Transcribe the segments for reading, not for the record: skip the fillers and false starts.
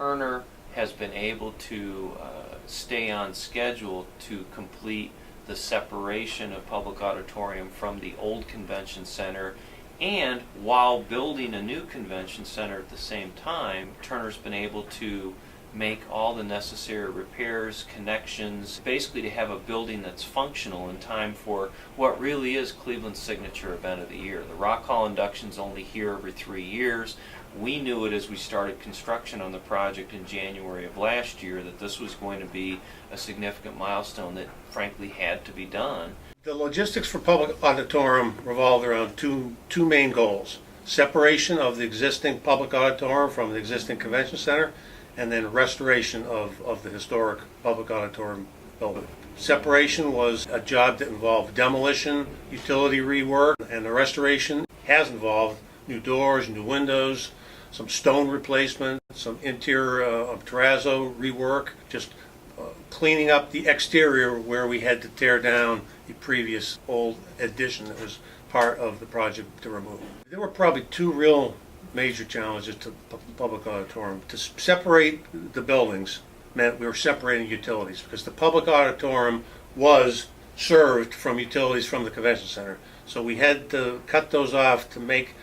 Turner has been able to stay on schedule to complete the separation of Public Auditorium from the old convention center, and while building a new convention center at the same time, Turner's been able to make all the necessary repairs, connections, basically to have a building that's functional in time for what really is Cleveland's signature event of the year. The Rock Hall Induction's only here every 3 years. We knew it as we started construction on the project in January of last year that this was going to be a significant milestone that frankly had to be done. The logistics for Public Auditorium revolved around two main goals: separation of the existing Public Auditorium from the existing convention center, and then restoration of the historic Public Auditorium building. Separation was a job that involved demolition, utility rework, and the restoration has involved new doors, new windows, some stone replacement, some interior terrazzo rework, just cleaning up the exterior where we had to tear down the previous old addition that was part of the project to remove. There were probably two real major challenges to Public Auditorium. To separate the buildings meant we were separating utilities, because the Public Auditorium was served from utilities from the convention center. So we had to cut those off to make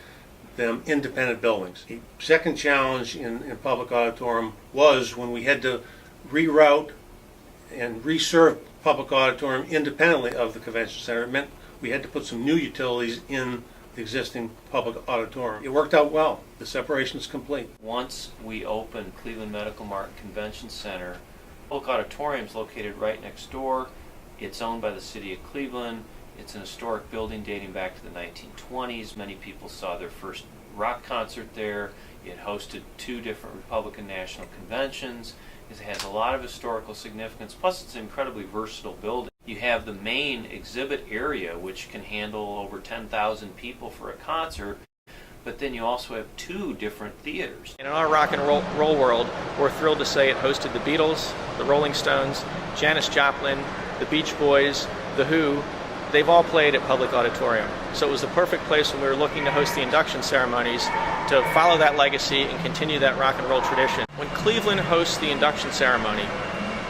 them independent buildings. The second challenge in Public Auditorium was when we had to reroute and reserve Public Auditorium independently of the convention center. It meant we had to put some new utilities in the existing Public Auditorium. It worked out well. The separation is complete. Once we opened Cleveland Medical Mart Convention Center, Public Auditorium is located right next door. It's owned by the city of Cleveland. It's an historic building dating back to the 1920s. Many people saw their first rock concert there. It hosted 2 different Republican national conventions. It has a lot of historical significance, plus it's an incredibly versatile building. You have the main exhibit area, which can handle over 10,000 people for a concert, but then you also have 2 different theaters. In our rock and roll world, we're thrilled to say it hosted the Beatles, the Rolling Stones, Janis Joplin, the Beach Boys, The Who. They've all played at Public Auditorium. So it was the perfect place when we were looking to host the induction ceremonies to follow that legacy and continue that rock and roll tradition. When Cleveland hosts the induction ceremony,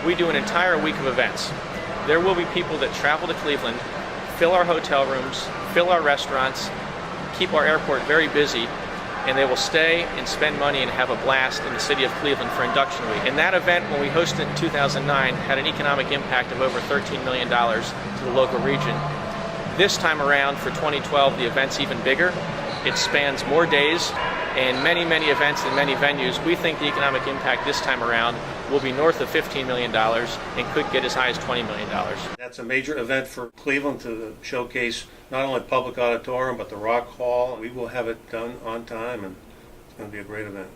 we do an entire week of events. There will be people that travel to Cleveland, fill our hotel rooms, fill our restaurants, keep our airport very busy, and they will stay and spend money and have a blast in the city of Cleveland for Induction Week. And that event, when we hosted it in 2009, had an economic impact of over $13 million to the local region. This time around, for 2012, the event's even bigger. It spans more days and many, many events in many venues. We think the economic impact this time around will be north of $15 million and could get as high as $20 million. That's a major event for Cleveland to showcase not only Public Auditorium but the Rock Hall. We will have it done on time, and it's going to be a great event.